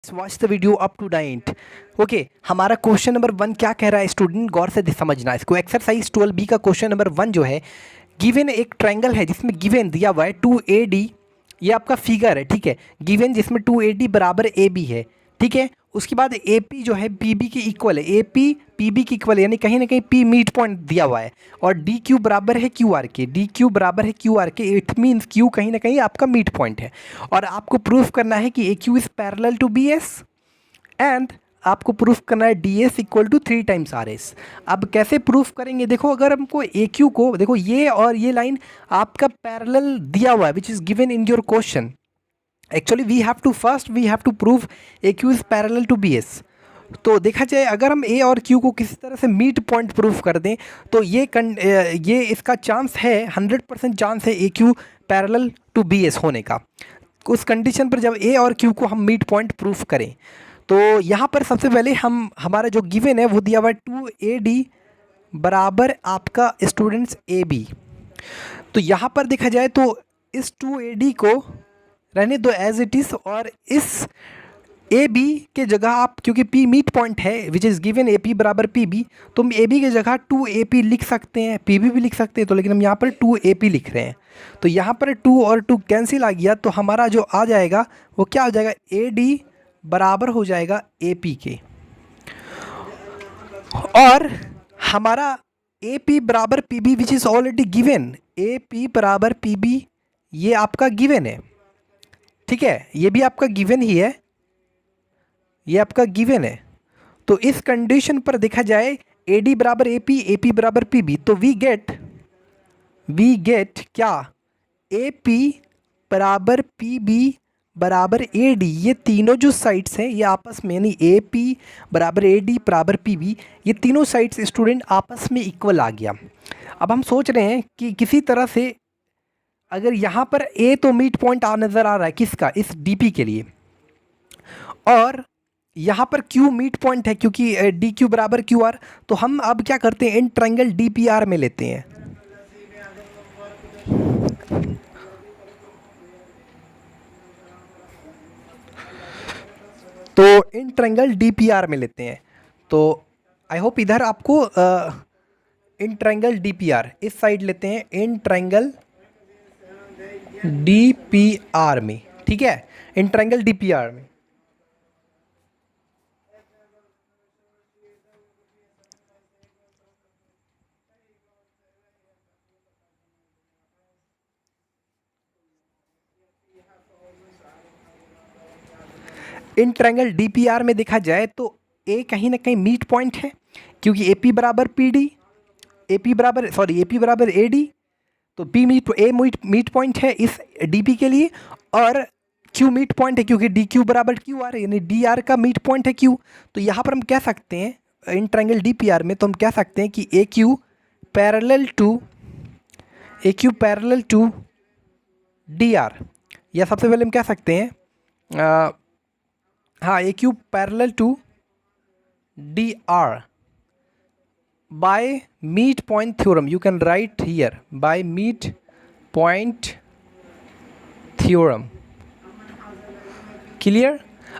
Watch the video up to diet. Okay, हमारा question number 1 क्या कह रहा है स्टूडेंट, गौर से समझना इसको। एक्सरसाइज 12B का क्वेश्चन नंबर 1 जो है, गिवन एक ट्रायंगल है जिसमें गिवन दिया हुआ है 2AD, ये आपका फिगर है, ठीक है। गिवन जिसमें 2AD बराबर AB है, ठीक है। उसके बाद AP जो है PB की इक्वल है, AP PB की इक्वल है, यानी कहीं ना कहीं P मिड पॉइंट दिया हुआ है। और DQ बराबर है QR के, DQ बराबर है QR के, इट मीन्स Q कहीं ना कहीं आपका मिड पॉइंट है। और आपको प्रूफ करना है कि AQ is parallel to BS and आपको प्रूफ करना है DS equal to 3 times RS। अब कैसे प्रूफ करेंगे, देखो अगर हमको AQ को, देखो ये और ये लाइन आपका पैरेलल दिया हुआ है which is given in your question. Actually we have to prove AQ is parallel to BS। तो देखा जाए अगर हम A और Q को किसी तरह से मीट पॉइंट प्रूफ कर दें तो ये इसका चांस है, 100% चांस है AQ पैरेलल टू BS होने का, उस कंडीशन पर जब A और Q को हम मीट पॉइंट प्रूफ करें। तो यहाँ पर सबसे पहले हमारा जो गिवन है वो दिया हुआ है 2AD बराबर आपका स्टूडेंट्स AB। तो यहाँ पर देखा जाए तो इस 2AD को रहने दो एज इट इज़, और इस AB के जगह आप, क्योंकि P मीट पॉइंट है विच इज़ गिवन AP बराबर PB, तो हम AB की जगह 2AP लिख सकते हैं, PB भी लिख सकते हैं, तो लेकिन हम यहाँ पर 2AP लिख रहे हैं। तो यहाँ पर 2 और 2 कैंसिल आ गया, तो हमारा जो आ जाएगा वो क्या हो जाएगा, AD बराबर हो जाएगा AP के। और हमारा AP बराबर PB which is already given, AP बराबर PB ये आपका गिवन है, ठीक है, ये भी आपका गिवन ही है, ये आपका गिवन है। तो इस कंडीशन पर देखा जाए AD बराबर AP, AP बराबर PB, तो वी गेट क्या, AP बराबर PB बराबर AD। ये तीनों जो साइड्स हैं ये आपस में, यानी AP बराबर AD बराबर PB, ये तीनों साइड्स स्टूडेंट आपस में इक्वल आ गया। अब हम सोच रहे हैं कि किसी तरह से अगर यहाँ पर A तो मीट पॉइंट नज़र आ रहा है किसका, इस DP के लिए, और यहाँ पर Q मीट पॉइंट है क्योंकि DQ बराबर QR। तो हम अब क्या करते हैं, इन ट्रायंगल DPR में लेते हैं। तो इन ट्रायंगल DPR में लेते हैं। तो आई होप इधर आपको इन ट्रायंगल DPR इस साइड लेते हैं, इन ट्रायंगल DPR में, ठीक है, इन ट्रायंगल DPR में। इन ट्रायंगल DPR में देखा जाए तो A कहीं ना कहीं मीट पॉइंट है, क्योंकि AP बराबर PD, AP बराबर AD, तो A मीट पॉइंट है इस DP के लिए, और Q मीट पॉइंट है क्योंकि DQ बराबर QR, यानी DR का मीट पॉइंट है Q। तो यहाँ पर हम कह सकते हैं इन ट्रायंगल DPR में, तो हम कह सकते हैं कि AQ पैरेलल टू DR, या सबसे पहले हम कह सकते हैं हाँ, AQ parallel to DR by meet point theorem, you can write here by meet point theorem, clear.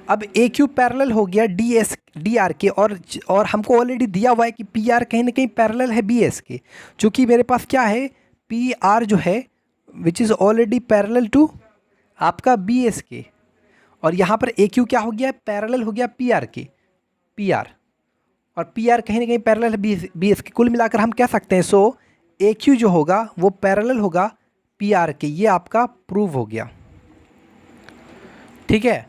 अब AQ पैरेलल हो गया DR के, और हमको ऑलरेडी दिया हुआ है कि PR कहीं ना कहीं पैरेलल है BS के, चूँकि मेरे पास क्या है, PR जो है which is already parallel to आपका BS के, और यहाँ पर AQ क्या हो गया, पैरेलल हो गया PR के, PR, और PR कहीं ना कहीं पैरेलल है BS के। कुल मिलाकर हम कह सकते हैं सो AQ जो होगा वो पैरेलल होगा PR के, ये आपका प्रूव हो गया, ठीक है।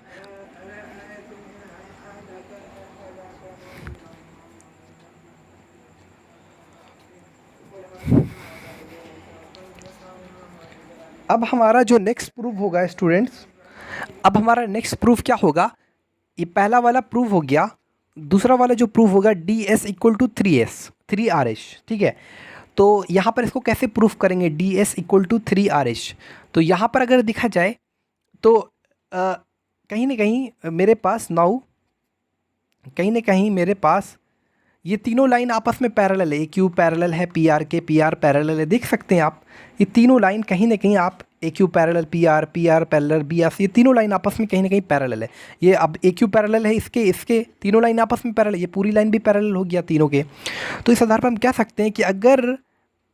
अब हमारा जो नेक्स्ट प्रूफ होगा स्टूडेंट्स, अब हमारा नेक्स्ट प्रूफ क्या होगा, ये पहला वाला प्रूफ हो गया, दूसरा वाला जो प्रूफ होगा DS इक्वल टू 3RH, ठीक है। तो यहाँ पर इसको कैसे प्रूफ करेंगे, DS इक्वल टू 3RH। तो यहाँ पर अगर देखा जाए तो कहीं ना कहीं मेरे पास ये तीनों लाइन आपस में पैरेलल है, ए क्यू पैरेलल है पी आर के, पी आर पैरेलल है, देख सकते हैं आप ये तीनों लाइन कहीं ना कहीं आप A Q parallel P R parallel B R, ये तीनों लाइन आपस में कहीं ना कहीं पैरेलल है। ये अब ए क्यू पैरेलल है इसके इसके तीनों लाइन आपस में पैरेलल, ये पूरी लाइन भी पैरेलल हो गया तीनों के। तो इस आधार पर हम कह सकते हैं कि अगर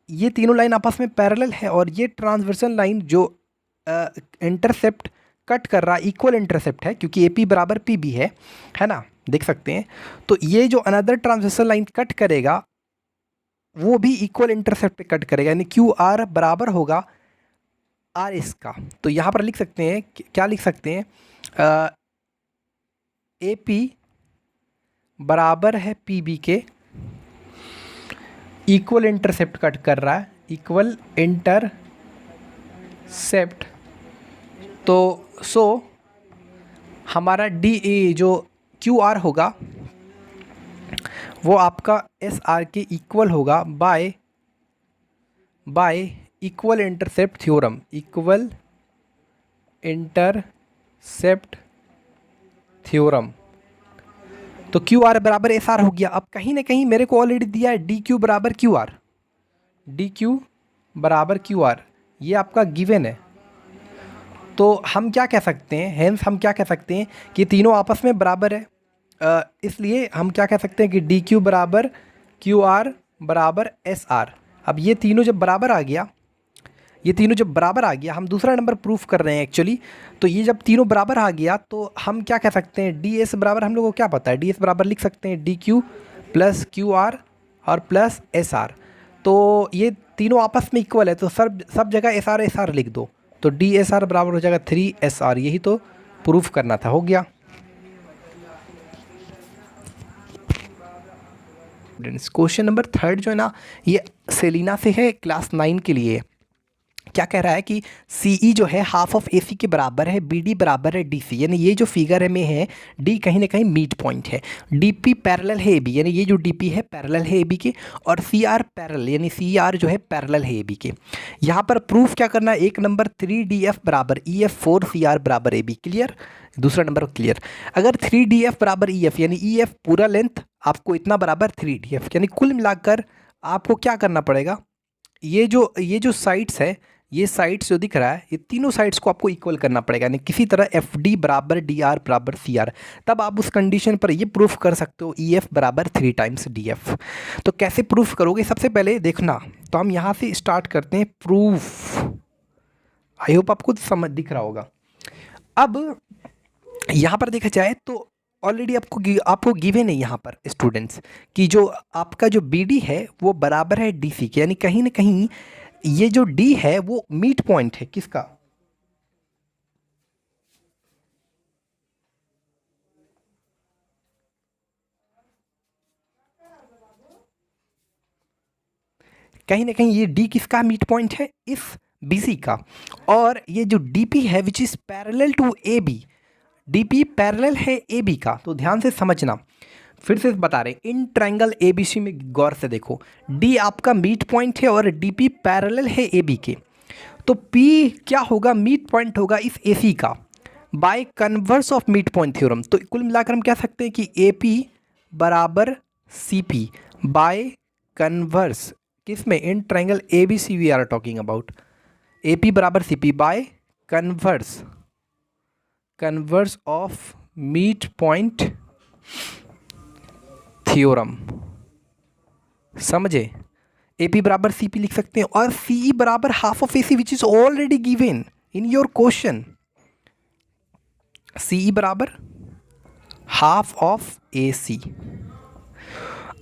ये तीनों लाइन आपस में पैरेलल है और ये ट्रांसवर्सल लाइन जो इंटरसेप्ट कट कर रहा इक्वल इंटरसेप्ट है, क्योंकि ए पी बराबर पी बी है ना, देख सकते हैं। तो ये जो अनदर ट्रांसवर्सल लाइन कट करेगा वो भी इक्वल इंटरसेप्ट पे कट करेगा, यानी क्यू आर बराबर होगा आर एस का। तो यहाँ पर लिख सकते हैं, क्या लिख सकते हैं, ए पी बराबर है पी बी के, इक्वल इंटरसेप्ट कट कर रहा है, इक्वल इंटरसेप्ट। तो सो हमारा डी ए जो क्यू आर होगा वो आपका एस आर के इक्वल होगा by equal intercept theorem, equal intercept theorem. तो क्यू आर बराबर एस आर हो गया। अब कहीं ना कहीं मेरे को ऑलरेडी दिया है डी क्यू बराबर क्यू आर, डी क्यू बराबर क्यू आर, ये आपका गिवन है। तो हम क्या कह सकते हैं, हेंस हम क्या कह सकते हैं कि तीनों आपस में बराबर है, इसलिए हम क्या कह सकते हैं कि डी क्यू बराबर क्यू आर बराबर एस आर। अब ये तीनों जब बराबर आ गया, ये तीनों जब बराबर आ गया, हम दूसरा नंबर प्रूफ कर रहे हैं एक्चुअली। तो ये जब तीनों बराबर आ गया तो हम क्या कह सकते हैं, डी एस बराबर, हम लोगों को क्या पता है, डी एस बराबर लिख सकते हैं D Q plus Q R और प्लस एस आर। तो ये तीनों आपस में इक्वल है, तो सब जगह एस आर लिख दो, तो डी एस आर बराबर हो जाएगा 3SR। यही तो प्रूफ करना था, हो गया। क्वेश्चन नंबर 3 जो है ना, ये सेलिना से है, क्लास 9 के लिए। क्या कह रहा है कि CE जो है हाफ ऑफ AC के बराबर है, BD बराबर है DC, यानी ये जो फिगर में है D कहीं ना कहीं मिड पॉइंट है, DP पैरेलल है AB, यानी ये जो DP है पैरेलल है AB के, और CR पैरेलल, यानी CR जो है पैरेलल है AB के। यहाँ पर प्रूफ क्या करना है, एक नंबर 3DF बराबर EF 4CR बराबर AB, क्लियर। दूसरा नंबर क्लियर। अगर 3DF बराबर EF, यानी EF पूरा लेंथ आपको इतना बराबर 3DF, यानी कुल मिलाकर आपको क्या करना पड़ेगा, ये जो साइड्स है, ये साइड्स जो दिख रहा है, ये तीनों साइड्स को आपको इक्वल करना पड़ेगा, यानी किसी तरह FD बराबर DR बराबर CR। तब आप उस कंडीशन पर ये प्रूफ कर सकते हो EF बराबर 3 टाइम्स DF। तो कैसे प्रूफ करोगे, सबसे पहले देखना, तो हम यहाँ से स्टार्ट करते हैं प्रूफ। आई होप आपको समझ दिख रहा होगा। अब यहाँ पर देखा जाए तो ऑलरेडी आपको गिवन है यहाँ पर स्टूडेंट्स कि जो आपका जो BD है वो बराबर है DC के, यानी कहीं ना कहीं ये जो D है वो मिड पॉइंट है किसका, कहीं ना कहीं ये D किसका मिड पॉइंट है, इस BC का। और ये जो DP है which is parallel to AB, DP पैरेलल है AB का। तो ध्यान से समझना, फिर से बता रहे, इन ट्रायंगल ABC में गौर से देखो, D आपका मिड पॉइंट है और DP पैरेलल है AB के। तो P क्या होगा, मिड पॉइंट होगा इस AC का bye converse of mid point theorem. तो कुल मिलाकर हम कह सकते हैं कि AP बराबर CP बाय कन्वर्स, किसमें, in triangle ABC we are talking about. AP बराबर CP by converse of mid point theorem, समझे। AP बराबर CP लिख सकते हैं, और CE बराबर half of AC which is already given in your question. CE बराबर हाफ ऑफ AC।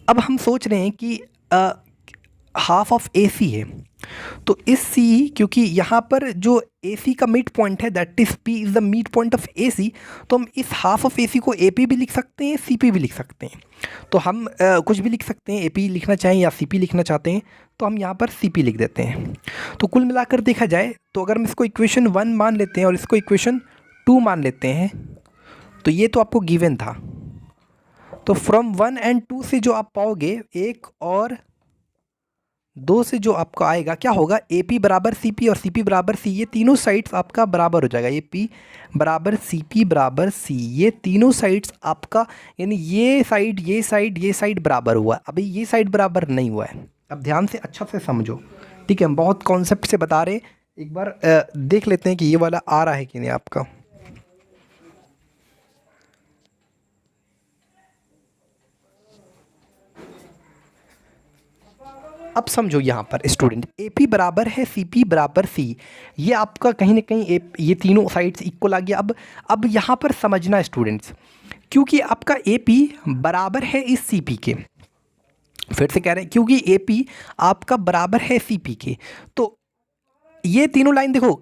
अब हम सोच रहे हैं कि हाफ ऑफ AC है, तो इस CE, क्योंकि यहाँ पर जो AC का मिड पॉइंट है that is P is the mid point of AC, तो हम इस हाफ ऑफ AC को AP भी लिख सकते हैं, CP भी लिख सकते हैं। तो हम कुछ भी लिख सकते हैं, AP लिखना चाहें या CP लिखना चाहते हैं तो हम यहाँ पर CP लिख देते हैं। तो कुल मिलाकर देखा जाए तो अगर हम इसको इक्वेशन 1 मान लेते हैं और इसको इक्वेशन 2 मान लेते हैं, तो ये तो आपको गिवन था। तो फ्रॉम 1 and 2 से जो आप पाओगे, 1 और दो से जो आपका आएगा क्या होगा, ए पी बराबर सी पी और सी पी बराबर सी, ये तीनों साइड्स आपका बराबर हो जाएगा। ए पी बराबर सी पी बराबर सी, ये तीनों साइड्स आपका, यानी ये साइड ये साइड ये साइड बराबर हुआ। अभी ये साइड बराबर नहीं हुआ है। अब ध्यान से अच्छा से समझो, ठीक है, हम बहुत कॉन्सेप्ट से बता रहे हैं। एक बार देख लेते हैं कि ये वाला आ रहा है कि नहीं आपका। अब समझो यहाँ पर स्टूडेंट, ए पी बराबर है सी पी बराबर सी, ये आपका कहीं ना कहीं ये तीनों साइड्स इक्वल आ गया। अब यहाँ पर समझना स्टूडेंट्स, क्योंकि आपका ए पी बराबर है इस सी पी के, फिर से कह रहे हैं क्योंकि ए पी आपका बराबर है सी पी के, तो ये तीनों लाइन देखो,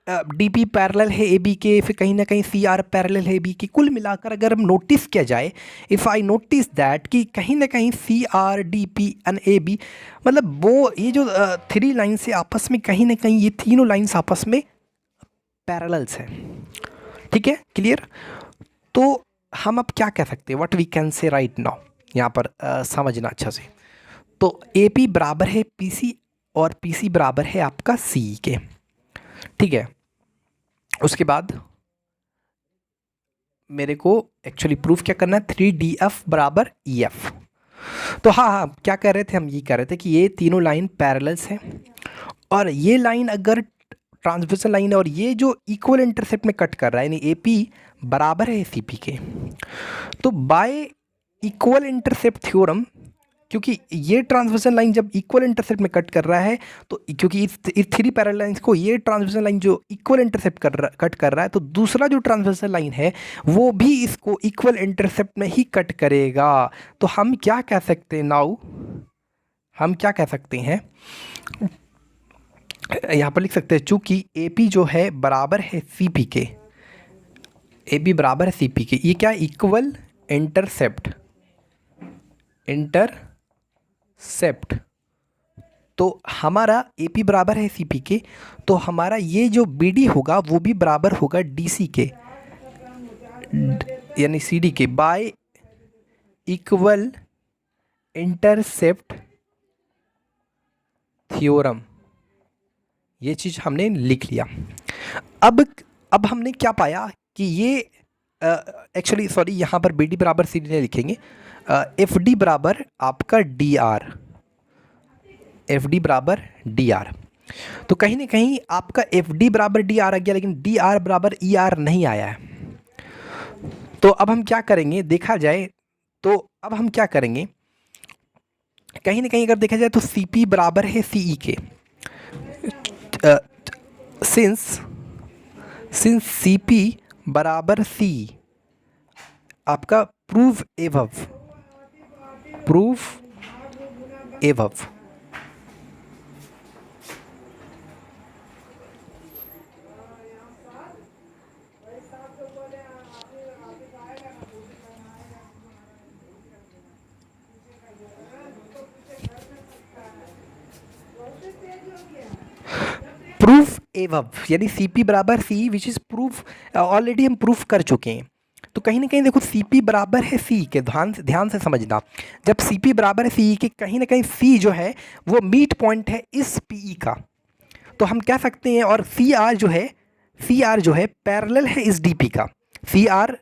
डी पी पैरेलल है ए बी के, फिर कहीं ना कहीं सी आर पैरेलल है ए बी के। कुल मिलाकर अगर हम नोटिस किया जाए, इफ़ आई नोटिस दैट कि कहीं ना कहीं C R D P and A B, मतलब वो ये जो थ्री लाइन से आपस में कहीं ना कहीं ये तीनों लाइन्स आपस में पैरेलल्स हैं। ठीक है, क्लियर। तो हम अब क्या कह सकते हैं, what we can say right now, यहाँ पर समझना अच्छा से। तो ए पी बराबर है पी सी और पी सी बराबर है आपका सी के, ठीक है। उसके बाद मेरे को एक्चुअली प्रूफ क्या करना है, 3DF बराबर EF। तो हाँ, क्या कह रहे थे हम, ये कह रहे थे कि ये तीनों लाइन पैरेलल्स हैं और ये लाइन अगर ट्रांसवर्सल लाइन है और ये जो इक्वल इंटरसेप्ट में कट कर रहा है, यानी AP बराबर है CP के, तो बाय इक्वल इंटरसेप्ट थ्योरम, क्योंकि ये ट्रांसवर्सल लाइन जब इक्वल इंटरसेप्ट में कट कर रहा है, तो क्योंकि इस थ्री पैरेलल लाइंस को ये ट्रांसवर्सल लाइन जो इक्वल इंटरसेप्ट कट कर रहा है, तो दूसरा जो ट्रांसवर्सल लाइन है वो भी इसको इक्वल इंटरसेप्ट में ही कट करेगा। तो हम क्या कह सकते हैं नाउ, हम क्या कह सकते हैं, यहाँ पर लिख सकते हैं चूंकि AP जो है बराबर है CP के, AP बराबर है CP के, ये क्या इक्वल इंटरसेप्ट तो हमारा AP बराबर है CP के, तो हमारा ये जो BD होगा वो भी बराबर होगा DC के, यानी CD के, बाय इक्वल इंटरसेप्ट थ्योरम। ये चीज़ हमने लिख लिया। अब हमने क्या पाया कि ये एक्चुअली सॉरी, यहाँ पर BD बराबर CD नहीं लिखेंगे, FD बराबर आपका DR, FD बराबर DR। तो कहीं ना कहीं आपका FD बराबर DR आ गया, लेकिन DR बराबर ER नहीं आया है। तो अब हम क्या करेंगे देखा जाए, तो अब हम क्या करेंगे, कहीं ना कहीं अगर देखा जाए तो CP बराबर है CE के, सिंस CP बराबर C, आपका प्रूव एवव, प्रूफ एवब, यानी CP बराबर C which is proof, already हम प्रूफ कर चुके हैं। तो कहीं ना कहीं देखो CP बराबर है C के, ध्यान से समझना, जब CP बराबर है C के, कहीं ना कहीं C जो है वो मीट पॉइंट है इस PE का, तो हम कह सकते हैं, और CR जो है पैरेलल है इस DP का। CR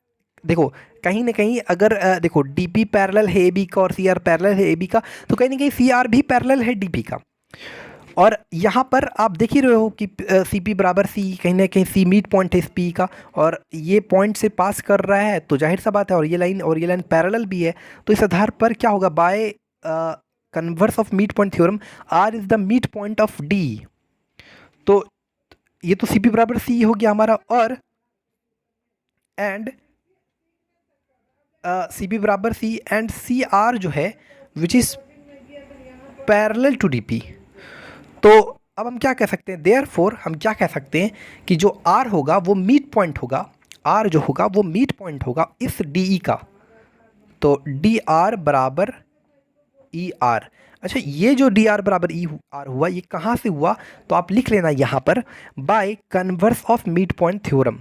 देखो कहीं ना कहीं अगर देखो DP पैरेलल है AB का और CR पैरेलल है AB का, तो कहीं ना कहीं CR भी पैरेलल है DP का। और यहाँ पर आप देख ही रहे हो कि CP बराबर C, कहीं ना कहीं C मीट पॉइंट है इस PE का, और ये पॉइंट से पास कर रहा है, तो जाहिर सा बात है, और ये लाइन पैरेलल भी है, तो इस आधार पर क्या होगा, by converse of meet point theorem R is the meet point of D। तो ये तो CP बराबर C हो गया हमारा, और एंड CP बराबर C एंड CR जो है which is parallel to DP। तो अब हम क्या कह सकते हैं, देयरफॉर हम क्या कह सकते हैं कि जो R होगा वो मीट पॉइंट होगा, R जो होगा वो मीट पॉइंट होगा इस DE का, तो DR बराबर ER। अच्छा, ये जो DR बराबर ER हुआ, ये कहाँ से हुआ, तो आप लिख लेना यहाँ पर, bye converse of meet point theorem.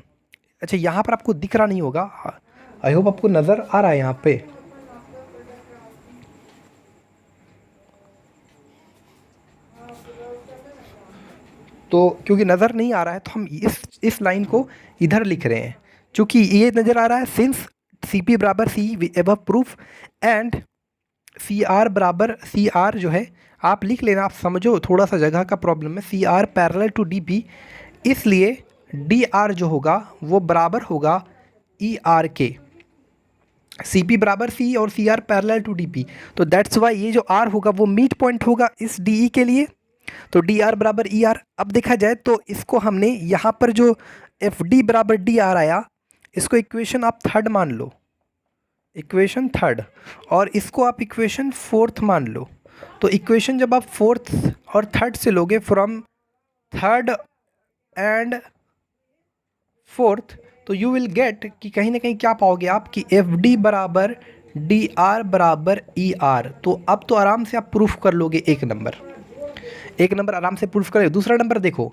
अच्छा, यहाँ पर आपको दिख रहा नहीं होगा, आई होप आपको नज़र आ रहा है यहाँ पे। तो क्योंकि नज़र नहीं आ रहा है तो हम इस लाइन को इधर लिख रहे हैं, क्योंकि ये नज़र आ रहा है सिंस सी पी बराबर C above proof and C R बराबर सी आर जो है आप लिख लेना, आप समझो थोड़ा सा जगह का प्रॉब्लम है, C R parallel to D P, इसलिए डी आर जो होगा वो बराबर होगा ई आर के। सी पी बराबर सी और C R parallel to D P, तो दैट्स वाई ये जो आर होगा वो मीट पॉइंट होगा इस डी ई के लिए, तो डी आर बराबर ई आर। अब देखा जाए तो इसको हमने यहाँ पर जो एफ डी बराबर डी आर आया, इसको इक्वेशन आप थर्ड मान लो, इक्वेशन थर्ड, और इसको आप इक्वेशन फोर्थ मान लो। तो इक्वेशन जब आप फोर्थ और थर्ड से लोगे, फ्रॉम थर्ड एंड फोर्थ, तो यू विल गेट कि कहीं ना कहीं क्या पाओगे आप कि एफ डी बराबर डी आर बराबर ई आर। तो अब तो आराम से आप प्रूफ कर लोगे, एक नंबर आराम से प्रूफ करोगे। दूसरा नंबर देखो,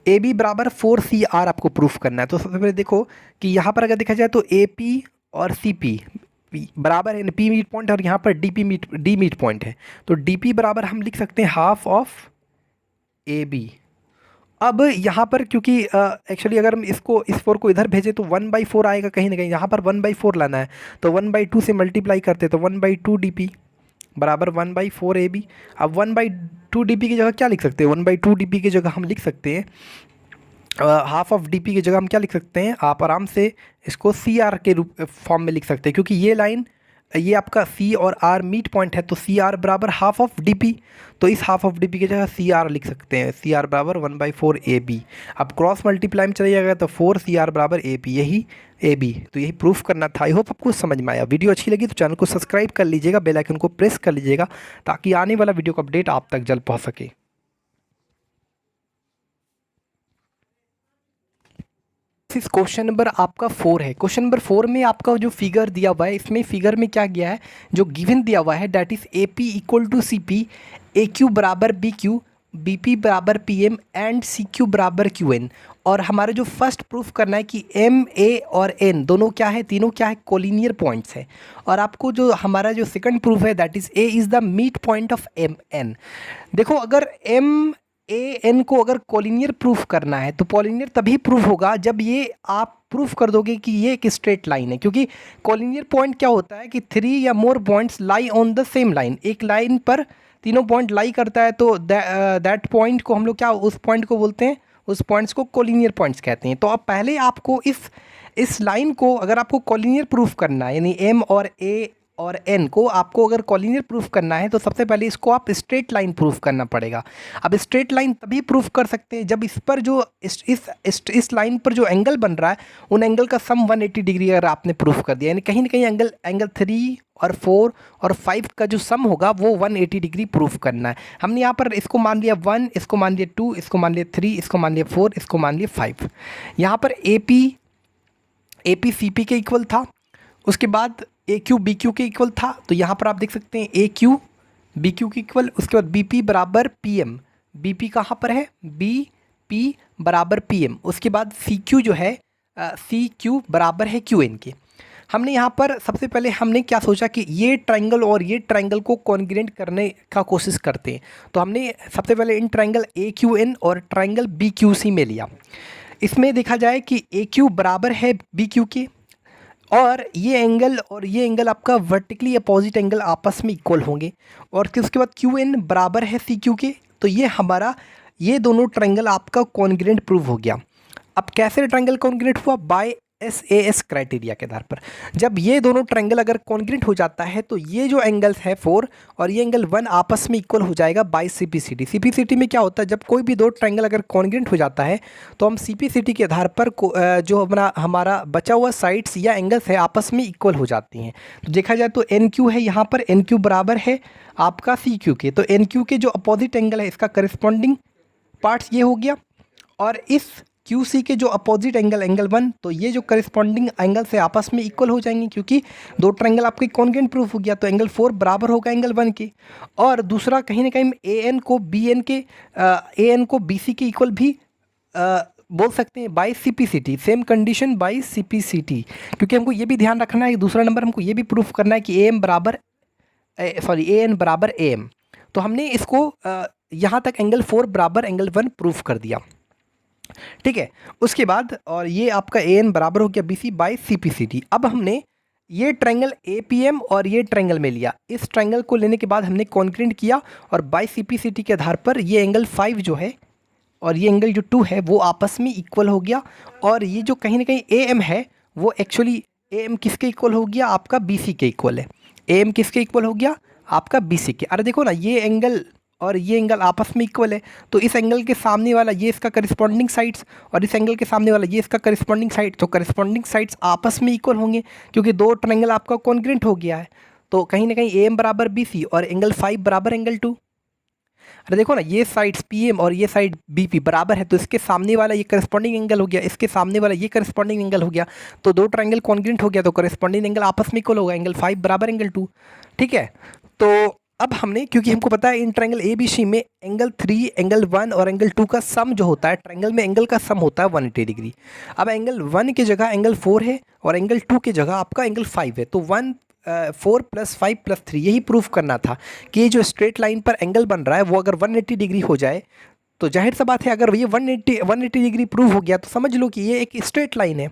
ए बी बराबर 4CR आपको प्रूफ करना है। तो सबसे पहले देखो कि यहाँ पर अगर देखा जाए तो ए पी और सी पी बराबर है, पी मीट पॉइंट और यहाँ पर डी मीट पॉइंट है, तो डी पी बराबर हम लिख सकते हैं हाफ ऑफ ए बी। अब यहाँ पर क्योंकि एक्चुअली अगर हम इसको इस 4 को इधर भेजें तो 1/4 आएगा कहीं ना कहीं, यहाँ पर 1/4 लाना है, तो 1/2 से मल्टीप्लाई करते तो 1/2 डी पी बराबर 1/4 ए बी। अब 1/2 डी पी की जगह क्या लिख सकते हैं, 1/2 डी पी की जगह हम लिख सकते हैं हाफ ऑफ डी पी की जगह हम क्या लिख सकते हैं, आप आराम से इसको सी आर के रूप फॉर्म में लिख सकते हैं, क्योंकि ये लाइन ये आपका सी और आर मीट पॉइंट है, तो सी आर बराबर हाफ ऑफ डी पी, तो इस हाफ ऑफ डी पी की जगह सी आर लिख सकते हैं, सी आर बराबर 1/4 ए बी। अब क्रॉस मल्टीप्लाई में चले जाएगा तो 4 सी आर बराबर ए पी, यही ए बी। तो यही प्रूफ करना था। आई होप आपको समझ में आया। वीडियो अच्छी लगी तो चैनल को सब्सक्राइब कर लीजिएगा, बेल आइकन को प्रेस कर लीजिएगा, ताकि आने वाला वीडियो का अपडेट आप तक जल्द पहुँच सके। इस क्वेश्चन नंबर आपका 4 है। क्वेश्चन नंबर 4 में आपका जो फिगर दिया हुआ है, इसमें फिगर में क्या गया है, जो गिवन दिया हुआ है that is A P equal to C P, A Q बराबर बी क्यू, बी पी बराबर P M and C Q बराबर क्यू एन। और हमारा जो फर्स्ट प्रूफ करना है कि एम ए और एन दोनों क्या है, तीनों क्या है, कोलिनियर पॉइंट्स है। और आपको जो हमारा जो सेकंड प्रूफ है that is A is the meet point of M N. देखो अगर एम ए एन को अगर कोलिनियर प्रूफ करना है तो कोलिनियर तभी प्रूफ होगा जब ये आप प्रूफ कर दोगे कि ये एक स्ट्रेट लाइन है, क्योंकि कोलिनियर पॉइंट क्या होता है कि 3 या more points lie on the same line, एक लाइन पर तीनों पॉइंट लाई करता है, तो दैट पॉइंट को हम लोग क्या उस पॉइंट को बोलते हैं, उस पॉइंट्स को कोलिनियर पॉइंट्स कहते हैं। तो अब पहले आपको इस लाइन को अगर आपको कोलिनियर प्रूफ करना है, यानी एम और ए और एन को आपको अगर कोलिनियर प्रूफ करना है, तो सबसे पहले इसको आप स्ट्रेट लाइन प्रूफ करना पड़ेगा। अब स्ट्रेट लाइन तभी प्रूफ कर सकते हैं जब इस पर जो इस लाइन पर जो एंगल बन रहा है, उन एंगल का सम 180 डिग्री अगर आपने प्रूफ कर दिया, यानी कहीं ना कहीं एंगल 3 और 4 और 5 का जो सम होगा वो 180 डिग्री प्रूफ करना है। हमने यहाँ पर इसको मान लिया 1, इसको मान लिया 2, इसको मान लिया 3, इसको मान लिया 4, इसको मान लिया 5। यहाँ पर ए पी सी पी के इक्वल था, उसके बाद ए क्यू बी क्यू के इक्वल था, तो यहाँ पर आप देख सकते हैं ए क्यू बी क्यू के इक्वल। उसके बाद बी पी बराबर पी एम, बी पी कहाँ पर है, बी पी बराबर पी एम। उसके बाद सी क्यू जो है सी क्यू बराबर है क्यू एन के। हमने यहाँ पर सबसे पहले हमने क्या सोचा कि ये ट्रायंगल और ये ट्रायंगल को कॉन्ग्रुएंट करने का कोशिश करते हैं, तो हमने सबसे पहले इन ट्रायंगल ए क्यू एन और ट्रायंगल बी क्यू सी में लिया। इसमें देखा जाए कि ए क्यू बराबर है बी क्यू के, और ये एंगल आपका वर्टिकली अपोजिट एंगल आपस में इक्वल होंगे, और उसके बाद क्यू एन बराबर है सी क्यू के। तो ये हमारा ये दोनों ट्रायंगल आपका कॉन्ग्रुएंट प्रूव हो गया। अब कैसे ट्रायंगल कॉन्ग्रुएंट हुआ, बाय SAS क्राइटेरिया के आधार पर। जब ये दोनों ट्रायंगल अगर कॉन्ग्रुएंट हो जाता है तो ये जो एंगल्स है 4 और ये एंगल 1 आपस में इक्वल हो जाएगा बाय CPCT। CPCT में क्या होता है, जब कोई भी दो ट्रायंगल अगर कॉन्ग्रुएंट हो जाता है तो हम CPCT के आधार पर जो हमारा बचा हुआ साइड्स या एंगल्स है आपस में इक्वल हो जाती हैं। तो देखा जाए तो NQ है, यहाँ पर NQ बराबर है आपका CQ के, तो NQ के जो अपोजिट एंगल है इसका करस्पॉन्डिंग पार्ट्स ये हो गया, और इस QC के जो अपोजिट एंगल 1, तो ये जो करस्पॉन्डिंग एंगल से आपस में इक्वल हो जाएंगे, क्योंकि दो ट्रायंगल आपके कॉन्ग्रुएंट प्रूफ हो गया, तो एंगल 4 बराबर होगा एंगल 1 के। और दूसरा कहीं ना कहीं AN को BC के इक्वल भी बोल सकते हैं by CPCT, same condition by CPCT, क्योंकि हमको ये भी ध्यान रखना है, दूसरा नंबर हमको ये भी प्रूफ करना है कि AN बराबर AM। तो हमने इसको यहाँ तक एंगल 4 बराबर एंगल 1 प्रूफ कर दिया। ठीक है। उसके बाद और ये आपका ए एन बराबर हो गया B C by C P C D. अब हमने ये ट्रायंगल ए पी एम और ये ट्रायंगल में लिया, इस ट्रायंगल को लेने के बाद हमने कॉन्क्रीट किया और by C P C T के आधार पर ये एंगल 5 जो है और ये एंगल जो 2 है वो आपस में इक्वल हो गया। और ये जो कहीं ना कहीं ए एम है वो एक्चुअली ए एम किसके इक्वल हो गया, आपका बी सी के इक्वल है। ए एम किसके इक्वल हो गया, आपका बी सी के। अरे देखो ना, ये एंगल और ये एंगल आपस में इक्वल है, तो इस एंगल के सामने वाला ये इसका करस्पॉन्डिंग साइड्स और इस एंगल के सामने वाला ये इसका करस्पॉन्डिंग साइड, तो करस्पॉन्डिंग साइड्स आपस में इक्वल होंगे क्योंकि दो ट्रायंगल आपका कॉन्ग्रुएंट हो गया है। तो कहीं ना कहीं ए एम बराबर बी सी और एंगल 5 बराबर एंगल 2। अरे देखो ना, ये साइड्स पी एम और ये साइड बी पी बराबर है, तो इसके सामने वाला ये करस्पॉन्डिंग एंगल हो गया, इसके सामने वाला ये करस्पॉन्डिंग एंगल हो गया, तो दो ट्रायंगल कॉन्ग्रुएंट हो गया, तो करस्पॉन्डिंग एंगल आपस में इक्वल होगा, एंगल 5 बराबर एंगल 2। ठीक है। तो अब हमने, क्योंकि हमको पता है इन ट्रायंगल ए बी सी में एंगल 3, एंगल 1 और एंगल 2 का सम जो होता है, ट्रायंगल में एंगल का सम होता है 180 डिग्री। अब एंगल 1 की जगह एंगल 4 है और एंगल 2 की जगह आपका एंगल 5 है, तो 4 + 5 + 3 यही प्रूफ करना था कि ये जो स्ट्रेट लाइन पर एंगल बन रहा है वो अगर 180 डिग्री हो जाए तो जाहिर सा बात है, अगर ये 180 डिग्री प्रूव हो गया तो समझ लो कि ये एक स्ट्रेट लाइन है।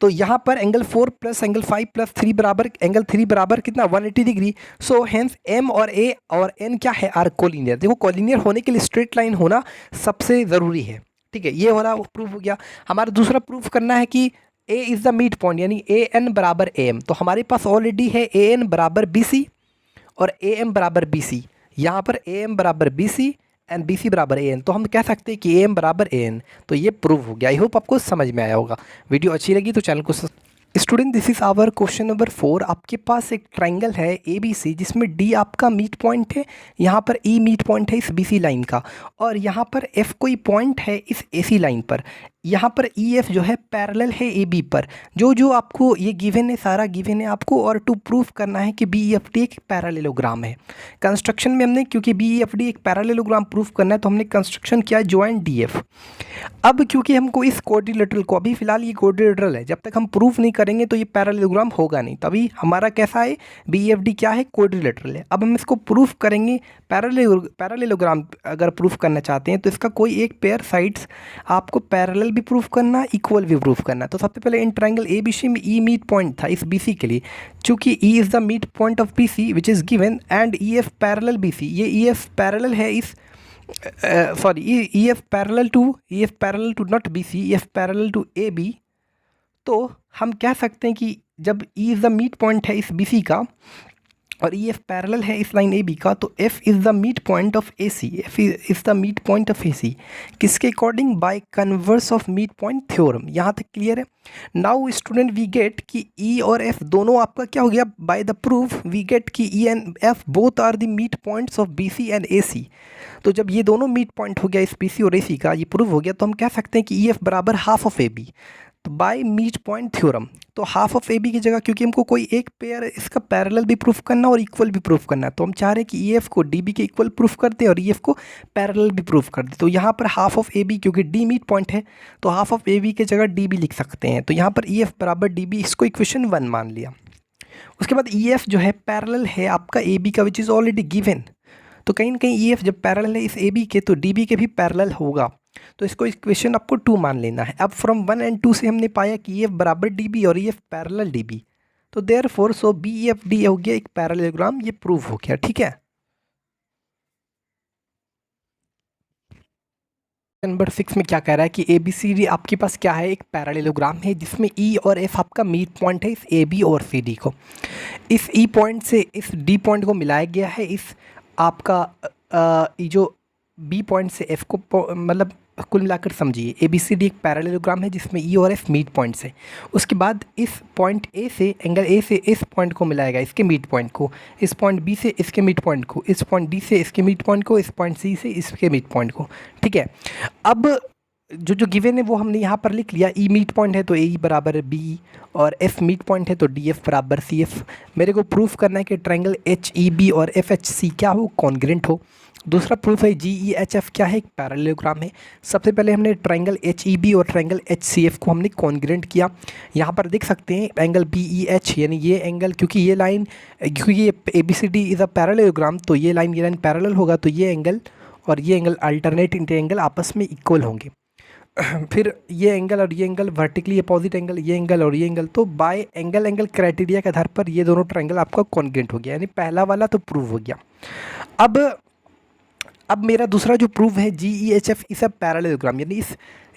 तो यहाँ पर एंगल 4 + एंगल 5 + 3 बराबर एंगल 3 बराबर कितना, 180 डिग्री। सो हेंस एम और ए और एन क्या है, आर कोलिनियर। देखो, कोलिनियर होने के लिए स्ट्रेट लाइन होना सबसे ज़रूरी है। ठीक है, ये वाला प्रूफ हो गया। हमारा दूसरा प्रूफ करना है कि ए इज़ द मिड पॉइंट, यानी ए एन बराबर ए एम। तो हमारे पास ऑलरेडी है ए एन बराबर बी सी और ए एम बराबर बी सी। यहाँ पर ए एम बराबर B C and B C बराबर ए एन, तो हम कह सकते हैं कि ए एम बराबर ए एन। तो ये प्रूव हो गया। आई होप आपको समझ में आया होगा। वीडियो अच्छी लगी तो चैनल को student, this is our question number 4। आपके पास एक ट्रायंगल है ए बी सी जिसमें डी आपका मीट पॉइंट है, यहाँ पर ई मीट पॉइंट है इस बी सी लाइन का, और यहाँ पर एफ कोई पॉइंट है इस ए सी लाइन पर। यहाँ पर ई एफ जो है पैरेलल है ए बी पर। जो जो आपको ये गिवन है, सारा गिवन है आपको, और टू प्रूफ करना है कि बी ई एफ डी एक पैरेललोग्राम है। कंस्ट्रक्शन में हमने, क्योंकि बी ई एफ डी एक पैरेललोग्राम प्रूफ करना है, तो हमने कंस्ट्रक्शन किया ज्वाइंट डी एफ। अब क्योंकि हमको इस क्वाड्रिलेटरल को, अभी फिलहाल ये क्वाड्रिलेटरल है, जब तक हम प्रूफ नहीं करेंगे तो ये पैरेललोग्राम होगा नहीं। तभी हमारा कैसा है, बी ई एफ डी क्या है, क्वाड्रिलेटरल है। अब हम इसको प्रूफ करेंगे पैरेललोग्राम। अगर प्रूफ करना चाहते हैं तो इसका कोई एक पेयर साइड्स आपको पैरेलल भी प्रूफ करना, इक्वल भी प्रूफ करना। तो सबसे पहले इन ट्रायंगल ए बी सी में ई मीट पॉइंट था इस बी सी के लिए, चूंकि E is the meet point of B C which is given, and E F parallel B C. ये ई एफ पैरेलल है इस sorry E F parallel to not B C, E F parallel to A B. तो हम कह सकते हैं कि जब E is the meet point है इस बी सी का और ई एफ पैरेलल है इस लाइन ए बी का, तो F is the meet point of A C. F is the meet point of A C किसके according, by converse of meet point theorem. यहाँ तक क्लियर है। नाउ स्टूडेंट वी गेट कि ई और एफ दोनों आपका क्या हो गया, by the proof we get कि E and F both are the mid points of B C and A C. तो जब ये दोनों मीट पॉइंट हो गया इस बी सी और ए सी का, ये प्रूव हो गया, तो हम कह सकते हैं कि ई एफ बराबर हाफ ऑफ ए बी। तो बाय मीट पॉइंट थ्योरम, तो हाफ ऑफ ए बी की जगह, क्योंकि हमको कोई एक पेयर इसका पैरेलल भी प्रूफ करना और इक्वल भी प्रूफ करना है, तो हम चाह रहे हैं कि ई एफ को डी बी के इक्वल प्रूफ कर दे और ई एफ को पैरेलल भी प्रूफ कर दे। तो यहाँ पर हाफ ऑफ ए बी, क्योंकि डी मीट पॉइंट है तो हाफ ऑफ ए बी की जगह डी बी लिख सकते हैं। तो यहाँ पर ई एफ बराबर डी बी, इसको इक्वेशन 1 मान लिया। उसके बाद ई एफ जो है पैरेलल है आपका ए बी का, विच इज़ ऑलरेडी गिवन। तो कहीं ना कहीं ई एफ जब पैरेलल है इस ए बी के, तो डी बी के भी पैरेलल होगा। तो इसको इक्वेशन आपको 2 मान लेना है। अब फ्रॉम 1 एंड 2 से हमने पाया कि ई एफ बराबर डी बी और E F parallel D B, तो therefore so B E F D हो गया एक पैरेललोग्राम, ये प्रूव हो गया। ठीक है। नंबर 6 में क्या कह रहा है कि ए बी सी डी आपके पास क्या है, एक पैरेललोग्राम है जिसमें ई और एफ आपका मीट पॉइंट है इस ए बी और सी डी को। इस ई पॉइंट से इस डी पॉइंट को मिलाया गया है इस आपका जो बी पॉइंट से एफ को, मतलब कुल मिलाकर समझिए ए बी सी डी एक पैरेललोग्राम है जिसमें ई और एफ मीट पॉइंट्स है। उसके बाद इस पॉइंट ए से, एंगल ए से इस पॉइंट को मिलाएगा, इसके मीट पॉइंट को, इस पॉइंट बी से इसके मीट पॉइंट को, इस पॉइंट डी से इसके मीट पॉइंट को, इस पॉइंट सी से इसके मीट पॉइंट को। ठीक है। अब जो गिवन है वो हमने यहाँ पर लिख लिया। ई मीट पॉइंट है तो ए बराबर है बी, और एफ मीट पॉइंट है तो डी एफ बराबर सी एफ। मेरे को प्रूफ करना है कि ट्रायंगल एच ई बी और एफ एच सी क्या हो, कॉन्ग्रुएंट हो। दूसरा प्रूफ है जी ई एच एफ क्या है, एक पैरेललोग्राम है। सबसे पहले हमने ट्रायंगल एच ई बी और ट्रायंगल एच सी एफ को हमने कॉन्ग्रुएंट किया। यहाँ पर देख सकते हैं एंगल बी ई एच, यानी ये एंगल, क्योंकि ये लाइन, क्योंकि ये A B C D is a parallelogram, तो ये लाइन पैरेलल होगा, तो ये एंगल और ये एंगल अल्टरनेट एंगल आपस में इक्वल होंगे। फिर ये एंगल और ये एंगल वर्टिकली अपोजिट एंगल, ये एंगल और ये एंगल, तो बाय एंगल क्राइटेरिया के आधार पर ये दोनों ट्रायंगल आपका कॉन्ग्रुएंट हो गया, यानी पहला वाला तो प्रूव हो गया। अब मेरा दूसरा जो प्रूफ है GEHF इस अ पैरेललोग्राम, यानी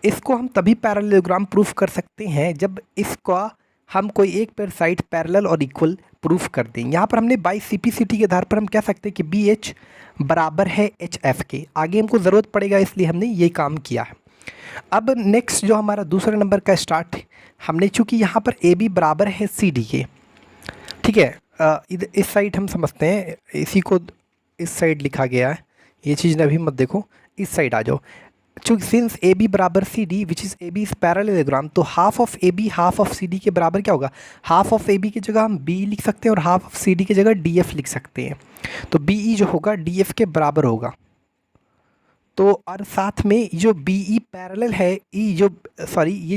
इसको हम तभी पैरेललोग्राम प्रूफ कर सकते हैं जब इसका हम कोई एक पेयर साइड पैरेलल और इक्वल प्रूफ कर दें। यहाँ पर हमने बाई CPCT के आधार पर हम कह सकते हैं कि BH बराबर है HF के। आगे हमको ज़रूरत पड़ेगा इसलिए हमने ये काम किया है। अब नेक्स्ट जो हमारा दूसरे नंबर का स्टार्ट है, हमने चूँकि यहाँ पर AB बराबर है CD के, ठीक है, इस साइड हम समझते हैं, इसी को इस साइड लिखा गया है, ये चीज़ अभी मत देखो, इस साइड आ जाओ। चूँकि सिंस AB बराबर CD which is AB is parallelogram, तो half of AB half of CD के बराबर क्या होगा, हाफ ऑफ AB की जगह हम B लिख सकते हैं और हाफ ऑफ CD की जगह DF लिख सकते हैं। तो BE जो होगा DF के बराबर होगा। तो और साथ में जो BE पैरेलल है, ये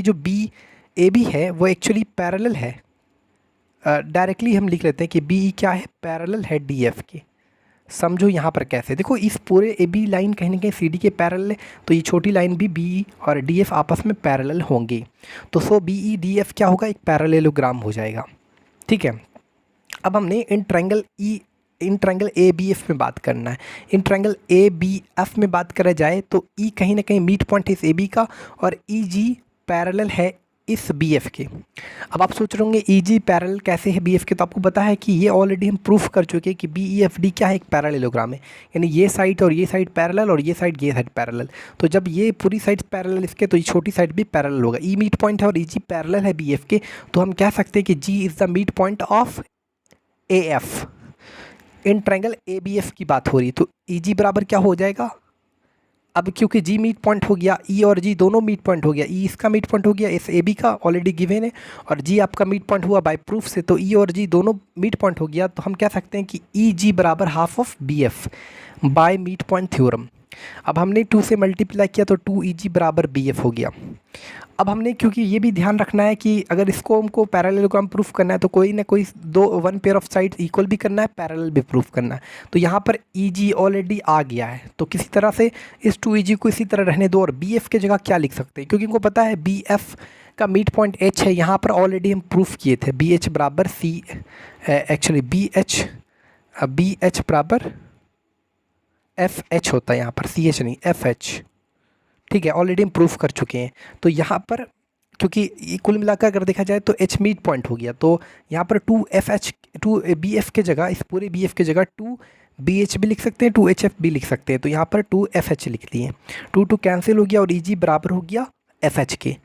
जो BAB है वो एक्चुअली पैरेलल है। डायरेक्टली हम लिख लेते हैं कि BE क्या है, पैरेलल है DF के। समझो यहाँ पर कैसे, देखो इस पूरे AB लाइन कहीं ना कहीं CD के पैरेलल है, तो ये छोटी लाइन भी BE और DF आपस में पैरेलल होंगे, तो सो BE DF क्या होगा, एक पैरेललोग्राम हो जाएगा। ठीक है, अब हमने इन ट्रायंगल ABF में बात करना है। इन ट्रायंगल ABF में बात करा जाए तो E कहीं ना कहीं मिड पॉइंट है इस AB का और EG पैरेलल है इस BF के। अब आप सोच रहे होंगे EG पैरेलल कैसे है BF के, तो आपको पता है कि ये ऑलरेडी हम प्रूफ कर चुके हैं कि BEFD क्या है, एक पैरेललोग्राम है, यानी ये साइड और ये साइड पैरेलल और ये साइड पैरेलल। तो जब ये पूरी साइड पैरेलल इसके, तो ये छोटी साइड भी पैरेलल होगा। E मिड पॉइंट है और EG पैरेलल है BF के, तो हम कह सकते हैं कि G is the mid point of AF। In triangle ABF की बात हो रही, तो EG बराबर क्या हो जाएगा, अब क्योंकि G मिड पॉइंट हो गया, E और G दोनों मिड पॉइंट हो गया, E इसका मिड पॉइंट हो गया, इस AB का ऑलरेडी गिवन है, और G आपका मिड पॉइंट हुआ बाय प्रूफ से, तो E और G दोनों मिड पॉइंट हो गया, तो हम कह सकते हैं कि EG बराबर half of BF bye mid point theorem. अब हमने 2 से मल्टीप्लाई किया तो 2EG बराबर BF हो गया। अब हमने क्योंकि ये भी ध्यान रखना है कि अगर इसको हमको पैरेललोग्राम प्रूफ करना है तो कोई ना कोई one pair of sides equal भी करना है, पैरेलल भी प्रूफ करना है। तो यहाँ पर EG ऑलरेडी आ गया है, तो किसी तरह से इस 2EG को इसी तरह रहने दो और BF के जगह क्या लिख सकते हैं, क्योंकि इनको पता है BF का मिड पॉइंट H है, यहाँ पर ऑलरेडी हम प्रूफ किए थे BH बराबर BH बराबर FH होता है, यहाँ पर CH नहीं FH। ठीक है, ऑलरेडी हम प्रूफ कर चुके हैं। तो यहाँ पर क्योंकि कुल मिलाकर अगर देखा जाए तो H मिड पॉइंट हो गया, तो यहाँ पर 2BF के जगह, इस पूरे BF के जगह 2BH भी लिख सकते हैं, 2HF भी लिख सकते हैं, तो यहाँ पर 2FH लिख दिए। 2 कैंसिल हो गया और EG बराबर हो गया FH के।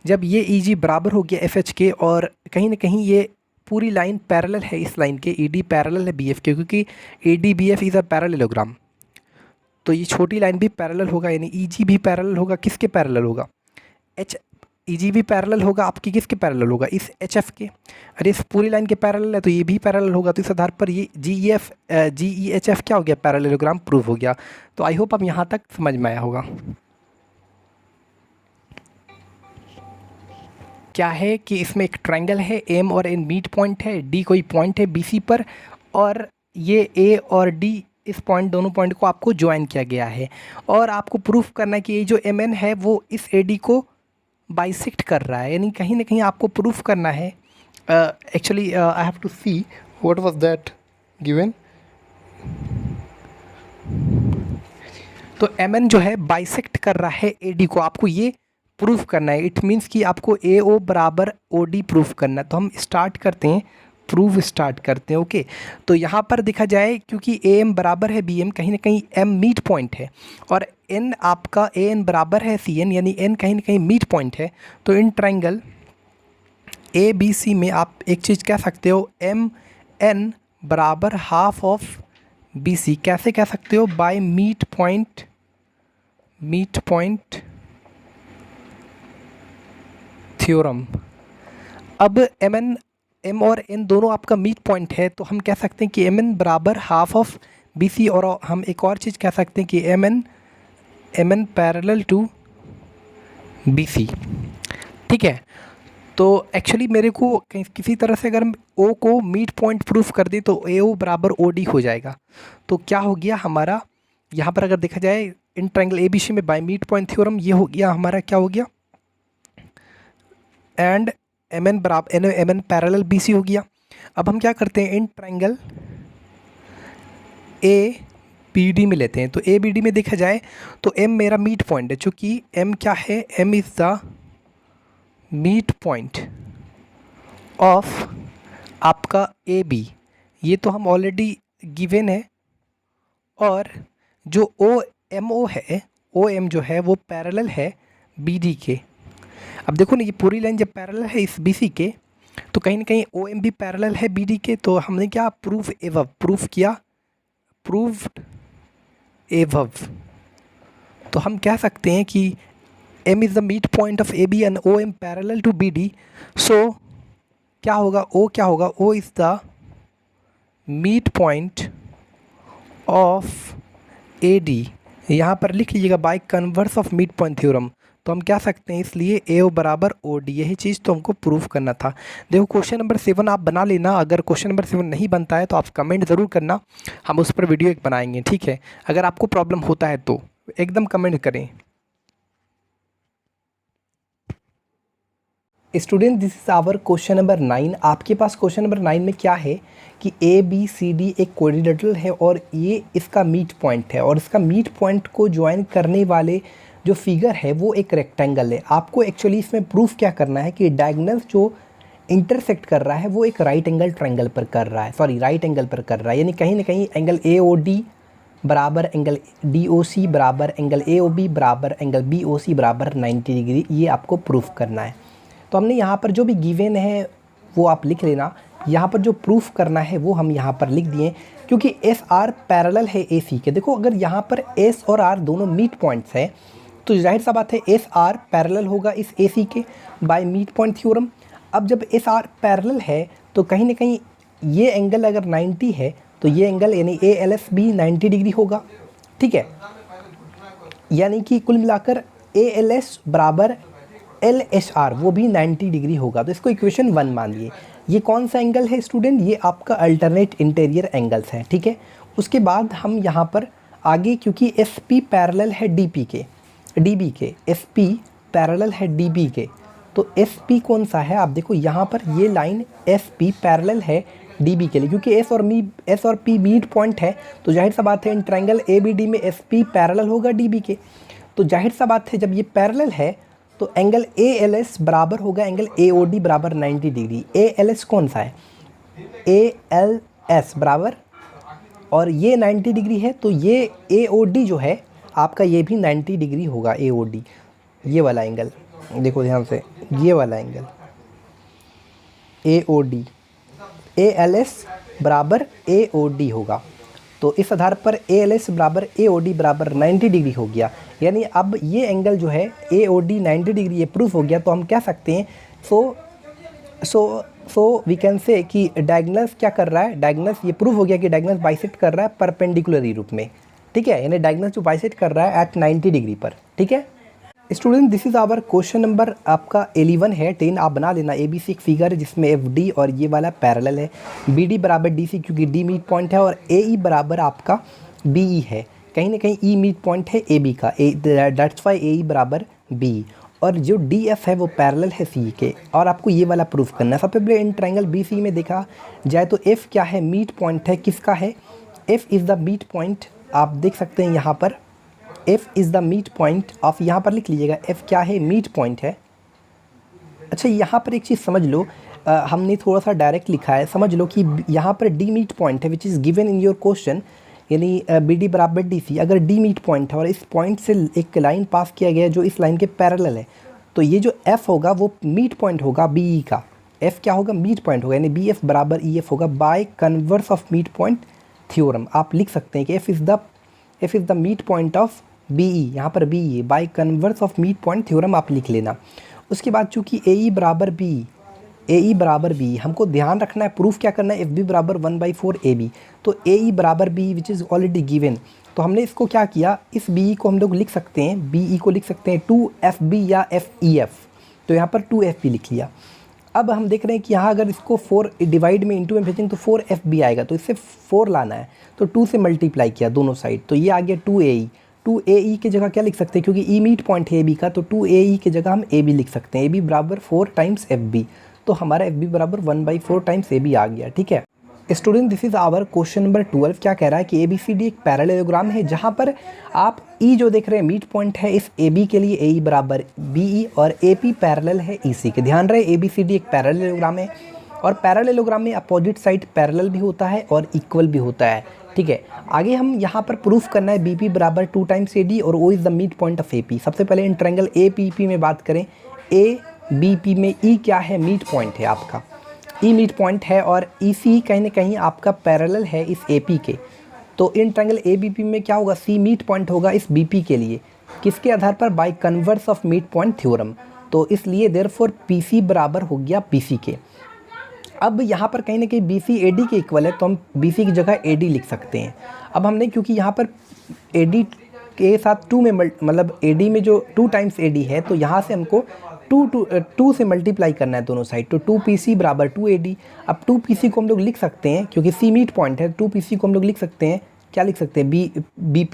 जब ये EG बराबर हो गया FH के और कहीं ना कहीं ये पूरी लाइन पैरेलल है इस लाइन के, ED पैरेलल है BF के, क्योंकि ADBF इज़ अ पैरेललोग्राम, तो ये छोटी लाइन भी पैरेलल होगा, यानी EG भी पैरेलल होगा, किसके पैरेलल होगा, EG भी पैरेलल होगा आपकी किसके पैरेलल होगा, इस HF के। अरे इस पूरी लाइन के पैरेलल है तो ये भी पैरेलल होगा, तो इस आधार पर ये GEHF क्या हो गया, पैरेललोग्राम प्रूफ हो गया। तो आई होप अब यहाँ तक समझ में आया होगा। क्या है कि इसमें एक ट्रायंगल है, M और N मिड पॉइंट है, D कोई पॉइंट है BC पर, और ये A और D इस पॉइंट, दोनों पॉइंट को आपको ज्वाइन किया गया है, और आपको प्रूफ करना है कि ये जो MN है वो इस AD को बाइसेक्ट कर रहा है, यानी कहीं ना कहीं आपको प्रूफ करना है। Actually I have to see what was that given. तो MN जो है बाइसेक्ट कर रहा है AD को, आपको ये प्रूफ करना है। इट मीन्स कि आपको AO बराबर OD प्रूफ करना है। तो हम स्टार्ट करते हैं, प्रूफ स्टार्ट करते हैं। ओके, तो यहाँ पर देखा जाए क्योंकि AM बराबर है BM, कहीं ना कहीं M मिड पॉइंट है, और N आपका AN बराबर है CN, यानी N कहीं ना कहीं मिड पॉइंट है। तो इन ट्रायंगल ABC में आप एक चीज़ कह सकते हो, MN बराबर हाफ ऑफ BC। कैसे कह सकते हो, बाय मिड पॉइंट थ्योरम। अब M और N दोनों आपका मिड पॉइंट है, तो हम कह सकते हैं कि MN बराबर हाफ ऑफ BC, और हम एक और चीज़ कह सकते हैं कि MN पैरेलल टू BC। ठीक है, तो एक्चुअली मेरे को किसी तरह से अगर हम O को मिड पॉइंट प्रूफ कर दें तो AO बराबर OD हो जाएगा। तो क्या हो गया हमारा, यहाँ पर अगर देखा जाए इन ट्रायंगल ABC में बाय मिड पॉइंट थ्योरम, ये हो गया हमारा, क्या हो गया, एंड एम एन बराबर M N parallel B C हो गया। अब हम क्या करते हैं, in triangle A B D में लेते हैं। तो ए बी डी में देखा जाए तो एम मेरा मीट पॉइंट है, चूँकि एम क्या है, M is the meet point of आपका ए बी, ये तो हम ऑलरेडी गिवन है। और जो ओ है, ओ एम जो है वो पैरेलल है बी डी के। अब देखो ना, ये पूरी लाइन जब पैरेलल है इस बी सी के, तो कहीं ना कहीं ओ एम भी पैरेलल है बी डी के। तो हमने क्या प्रूफ किया, प्रूव्ड एवव। तो हम कह सकते हैं कि M is the meet point of A B and O M parallel to B D. So क्या होगा, O is the meet point of A D. यहाँ पर लिख लीजिएगा by converse of mid point theorem. तो हम क्या सकते हैं, इसलिए ए ओ बराबर ओ डी, यही चीज़ तो हमको प्रूफ करना था। देखो क्वेश्चन नंबर 7 आप बना लेना, अगर क्वेश्चन नंबर 7 नहीं बनता है तो आप कमेंट ज़रूर करना, हम उस पर वीडियो एक बनाएंगे, ठीक है। अगर आपको प्रॉब्लम होता है तो एकदम कमेंट करें। Student this is our question number 9। आपके पास क्वेश्चन नंबर 9 में क्या है कि ए बी सी डी एक क्वाड्रिलेटरल है और ये इसका मीट पॉइंट है, और इसका मीट पॉइंट को ज्वाइन करने वाले जो फिगर है वो एक रेक्टेंगल है। आपको एक्चुअली इसमें प्रूफ क्या करना है कि डायगोनल जो इंटरसेक्ट कर रहा है वो एक राइट एंगल ट्रायंगल पर कर रहा है, राइट एंगल पर कर रहा है, यानी कहीं ना कहीं एंगल ए ओ डी बराबर एंगल डी ओ सी बराबर एंगल ए ओ बी बराबर एंगल बी ओ सी बराबर 90 डिग्री, ये आपको प्रूफ करना है। तो हमने यहाँ पर जो भी गिवन है वो आप लिख लेना, यहाँ पर जो प्रूफ करना है वो हम यहाँ पर लिख दिए, क्योंकि एस आर पैरेलल है ए सी के। देखो अगर यहाँ पर एस और आर दोनों मीट पॉइंट्स हैं तो जाहिर सा बात है एस आर पैरेलल होगा इस ए सी के बाय मीट पॉइंट थ्योरम। अब जब एस आर पैरेलल है तो कहीं ना कहीं ये एंगल अगर 90 है तो ये एंगल यानी ए एल एस भी 90 डिग्री होगा, ठीक है। यानी कि कुल मिलाकर ए एल एस बराबर एल एच आर वो भी 90 डिग्री होगा। तो इसको इक्वेशन 1 मान लिए। ये कौन सा एंगल है स्टूडेंट, ये आपका अल्टरनेट इंटीरियर एंगल्स है, ठीक है। उसके बाद हम यहाँ पर आगे, क्योंकि एस पी पैरेलल है डी पी के, डी बी के, एस पी पैरेलल है डी बी के, तो एस पी कौन सा है, आप देखो यहाँ पर ये लाइन एस पी पैरेलल है डी बी के लिए, क्योंकि एस और पी मीट पॉइंट है तो जाहिर सा बात है in triangle A B D में एस पी पैरेलल होगा डी बी के। तो जाहिर सा बात है जब ये पैरेलल है तो एंगल ए एल एस बराबर होगा एंगल ए ओ डी बराबर 90 डिग्री। ए एल एस कौन सा है, ए एल एस बराबर, और ये 90 डिग्री है तो ये ए ओ डी जो है आपका ये भी 90 डिग्री होगा। ए ओ डी ये वाला एंगल देखो ध्यान से, ये वाला angle A O D, A L S बराबर ए ओ डी होगा। तो इस आधार पर ए एल एस बराबर ए ओ डी बराबर 90 डिग्री हो गया। यानी अब ये एंगल जो है ए ओ डी 90 डिग्री, ये प्रूफ हो गया। तो हम कह सकते हैं सो वी कैन से कि डायगोनल्स क्या कर रहा है, डायगोनल्स ये प्रूफ हो गया कि डायगोनल्स बाइसेक्ट कर रहा है परपेंडिकुलरी रूप में, ठीक है। यानी डायगोनल्स जो बाइसेक्ट कर रहा है एट 90 डिग्री पर, ठीक है। Student this is our question number आपका 11 है, 10 आप बना लेना। ए बी सी एक फिगर है जिसमें एफ डी और ये वाला पैरेलल है, बी डी बराबर डी सी क्योंकि डी मीट पॉइंट है, और ए ई बराबर आपका बी ई है, कहीं ना कहीं ई मीट पॉइंट है ए बी का, दैट्स वाई ए ई बराबर बी, और जो डी एफ है वो पैरेलल है सी के। और आपको ये वाला प्रूफ करना है। सबसे पहले इन ट्रायंगल बी सी में देखा जाए तो एफ क्या है, मीट पॉइंट है, किसका है, F is the meet point, आप देख सकते हैं यहाँ पर F is the meet point of, यहाँ पर लिख लीजिएगा एफ क्या है, मीट पॉइंट है। अच्छा यहाँ पर एक चीज़ समझ लो, हमने थोड़ा सा डायरेक्ट लिखा है, समझ लो कि यहाँ पर डी मीट पॉइंट है which is given in your question, यानी बी डी बराबर डी सी। अगर डी मीट पॉइंट है और इस पॉइंट से एक लाइन पास किया गया जो इस लाइन के पैरेलल है, तो ये जो एफ होगा वो मीट पॉइंट होगा बी ई का। एफ क्या होगा, मीट पॉइंट होगा, यानी बी एफ बराबर ई एफ होगा by converse of meet point theorem. आप लिख सकते हैं कि F is the meet point of B E, यहाँ पर B E by converse of meet point theorem आप लिख लेना। उसके बाद चूँकि ए ई बराबर बी, हमको ध्यान रखना है प्रूफ क्या करना है, एफ बी बराबर 1/4 ए बी, तो ए ई बराबर B which is already given. तो हमने इसको क्या किया, इस बी ई को हम लोग लिख सकते हैं, बी ई को लिख सकते हैं 2FB या FEF, तो यहाँ पर 2FB लिख लिया। अब हम देख रहे हैं कि यहाँ अगर इसको 4 डिवाइड में इंटू में भेजेंगे तो 4FB आएगा, तो इससे 4 लाना है, तो 2 से मल्टीप्लाई किया दोनों साइड, तो ये आ गया 2AE। टू ए ई की जगह क्या लिख सकते हैं, क्योंकि ई मिड पॉइंट है ए बी का, तो टू ए ई की जगह हम ए बी लिख सकते हैं। ए बी बराबर 4 टाइम्स एफ बी, तो हमारा एफ बी बराबर 1/4 टाइम्स ए बी आ गया। ठीक है student, this is our question number 12। क्या कह रहा है कि ए बी सी डी एक पैरेललोग्राम है जहाँ पर आप ई जो देख रहे हैं मिड पॉइंट है इस ए बी के लिए ए ई बराबर बी ई और ए पी पैरेलल है ई सी के। ध्यान रहे ए बी सी डी एक पैरेललोग्राम है और पैरेललोग्राम में अपोजिट साइड पैरेलल भी होता है और इक्वल भी होता है। ठीक है, आगे हम यहाँ पर प्रूफ करना है बी पी बराबर 2 टाइम्स ए डी और O is the mid point of A P. सबसे पहले इन ट्रायंगल ए पी पी में बात करें, ए बी पी में ई क्या है, मिड पॉइंट है आपका, ई मिड पॉइंट है और ई सी कहीं ना कहीं आपका पैरेलल है इस ए पी के। तो इन ट्रायंगल ए बी पी में क्या होगा, सी मिड पॉइंट होगा इस बी पी के लिए, किसके आधार पर, bye converse of mid point theorem. तो इसलिए देयरफॉर पी सी बराबर हो गया बी सी के। अब यहाँ पर कहीं ना कहीं बी सी ए डी के इक्वल है, तो हम बी सी की जगह ए डी लिख सकते हैं। अब हमने क्योंकि यहाँ पर ए डी के साथ 2 में मतलब ए डी में जो 2 टाइम्स ए डी है, तो यहाँ से हमको 2 से मल्टीप्लाई करना है दोनों साइड, तो 2 पी सी बराबर 2 ए डी। अब 2 पी सी को हम लोग लिख सकते हैं क्योंकि सी मिड पॉइंट है, 2 पी सी को हम लोग लिख सकते हैं, क्या लिख सकते हैं, बी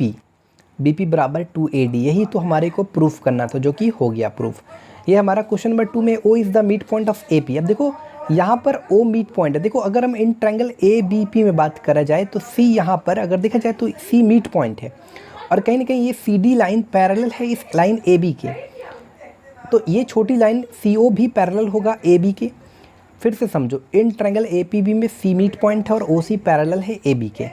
पी बराबर 2 ए डी। यही तो हमारे को प्रूफ करना था, जो कि हो गया प्रूफ। ये हमारा क्वेश्चन नंबर 2 में O is the mid point of A P. अब देखो यहाँ पर ओ मिड पॉइंट है, देखो अगर हम इन ट्रायंगल ए बी पी में बात करा जाए तो सी यहाँ पर अगर देखा जाए तो सी मिड पॉइंट है और कहीं ना कहीं ये सी डी लाइन पैरेलल है इस लाइन ए बी के, तो ये छोटी लाइन सी ओ भी पैरेलल होगा ए बी के। फिर से समझो, इन ट्रायंगल ए पी बी में सी मिड पॉइंट है और ओ सी पैरेलल है ए बी के,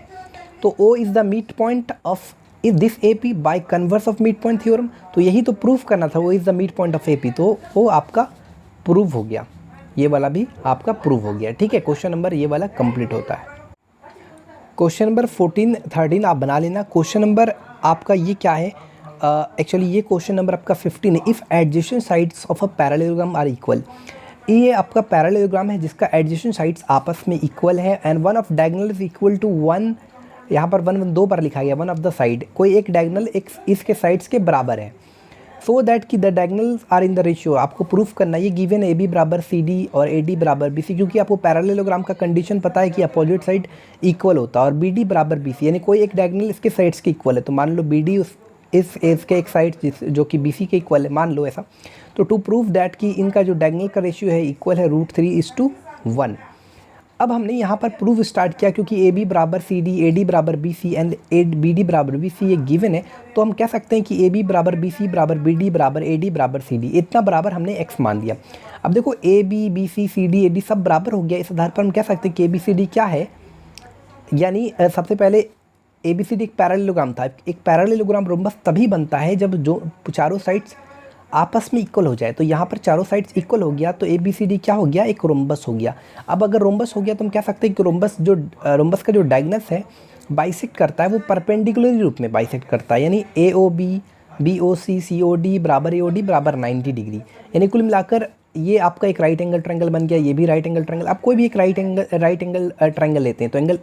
तो O is the mid point of is this A P by converse of mid point theorem. तो यही तो प्रूफ करना था, वो is the mid point of A P, तो वो आपका प्रूफ हो गया, ये वाला भी आपका प्रूफ हो गया। ठीक है, क्वेश्चन नंबर ये वाला कंप्लीट होता है। क्वेश्चन नंबर 14 13 आप बना लेना। क्वेश्चन नंबर आपका ये क्या है, एक्चुअली ये क्वेश्चन नंबर आपका 15 है। If adjacent sides of a parallelogram are equal, ये आपका पैरेललोग्राम है जिसका एडजेसेंट साइड्स आपस में इक्वल है and one of diagonal is equal to 1, यहाँ पर 1 2 बार लिखा गया, वन ऑफ द साइड, कोई एक डायगोनल एक इसके साइड्स के बराबर है, सो दैट कि the diagonals are in the ratio. आपको प्रूफ करना है ये गिवन ए बी बराबर सी डी और ए डी बराबर बी सी, क्योंकि आपको पैरेललोग्राम का कंडीशन पता है कि अपोजिट साइड इक्वल होता है और बी डी बराबर बी सी, यानी कोई एक डायगोनल इसके साइड्स के इक्वल है। तो मान लो बी डी इस के एक साइड जो कि बी सी के इक्वल है, मान लो ऐसा। तो टू प्रूव दैट कि इनका जो डायगोनल का रेशियो है इक्वल है √3:1। अब हमने यहाँ पर प्रूफ स्टार्ट किया क्योंकि ए बी बराबर सी डी, ए डी बराबर B C and B D बराबर बी सी ये गिवन है, तो हम कह सकते हैं कि ए बी बराबर बी सी बराबर बी डी बराबर ए डी बराबर सी डी, इतना बराबर हमने एक्स मान लिया। अब देखो A B B C C D A D सब बराबर हो गया, इस आधार पर हम कह सकते हैं कि ए बी सी डी क्या है, यानी सबसे पहले ए बी सी डी एक पैरेललोग्राम था। एक पैरेललोग्राम रोम्बस तभी बनता है जब जो चारों साइड्स आपस में इक्वल हो जाए, तो यहाँ पर चारों साइड्स इक्वल हो गया, तो ए बी सी डी क्या हो गया, एक रोम्बस हो गया। अब अगर रोम्बस हो गया तो हम कह सकते हैं कि रोम्बस का जो डायगोनल्स है बाइसेक्ट करता है वो परपेंडिकुलर रूप में बाइसेक्ट करता है, यानी ए ओ बी बी ओ सी सी ओ डी बराबर ए ओ डी बराबर 90 डिग्री, यानी कुल मिलाकर ये आपका एक राइट एंगल ट्रायंगल बन गया, ये भी राइट एंगल ट्रायंगल। आप कोई भी एक राइट एंगल ट्रायंगल लेते हैं तो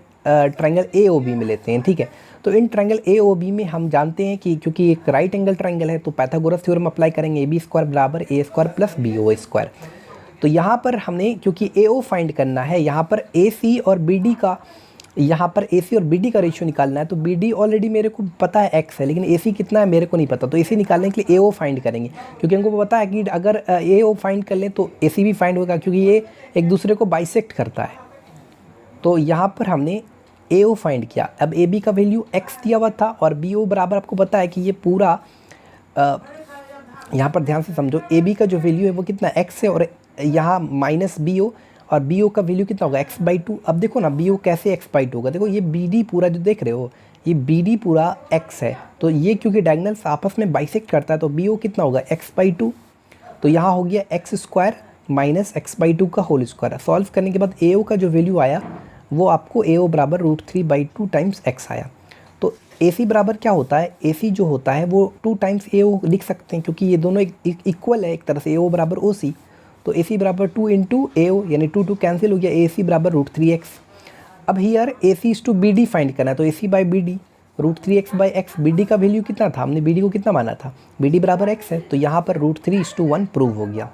ट्रायंगल ए ओ बी में लेते हैं, ठीक है। तो इन ट्रायंगल ए ओ बी में हम जानते हैं कि क्योंकि एक राइट एंगल ट्रायंगल है तो पाइथागोरस थ्योरम अप्लाई करेंगे, ए बी स्क्वायर बराबर A square plus B O square. तो यहाँ पर हमने क्योंकि ए ओ फाइंड करना है, यहाँ पर ए सी और बी डी का, यहाँ पर ए सी और बी डी का रेशियो निकालना है, तो बी डी ऑलरेडी मेरे को पता है एक्स है, लेकिन ए सी कितना है मेरे को नहीं पता, तो ए सी निकालने के लिए ए ओ फाइंड करेंगे, क्योंकि हमको पता है कि अगर ए ओ फाइंड कर लें तो ए सी भी फाइंड होगा, क्योंकि ये एक दूसरे को बाइसेक्ट करता है। तो यहाँ पर हमने ए ओ फाइंड किया। अब ए बी का वैल्यू एक्स दिया हुआ था और बी ओ बराबर आपको पता है कि ये पूरा यहाँ पर ध्यान से समझो, ए बी का जो वैल्यू है वो कितना एक्स है और यहाँ माइनस बी ओ, और बी ओ का वैल्यू कितना होगा x/2। अब देखो ना बी ओ कैसे x/2 होगा, देखो ये बी डी पूरा जो देख रहे हो ये बी डी पूरा x है, तो ये क्योंकि डायगोनल्स आपस में बाइसेक्ट करता है तो बी ओ कितना होगा x/2। तो यहाँ हो गया एक्स स्क्वायर माइनस x/2 का होल स्क्वायर। सॉल्व करने के बाद ए ओ का जो वैल्यू आया वो आपको ए ओ बराबर √3/2 टाइम्स x आया। तो ए सी बराबर क्या होता है, ए सी जो होता है वो 2 टाइम्स ए ओ लिख सकते हैं, क्योंकि ये दोनों इक्वल है एक तरह से, ए ओ बराबर ओ सी, तो ए सी बराबर 2 इंटू ए ओ, यानी 2 कैंसिल हो गया, ए सी बराबर √3x। अब here A C is to B D find करना है, तो A C by B D √3x/x। B D का वैल्यू कितना था, हमने बी डी को कितना माना था, बी डी बराबर x है, तो यहाँ पर √3:1 प्रूव हो गया।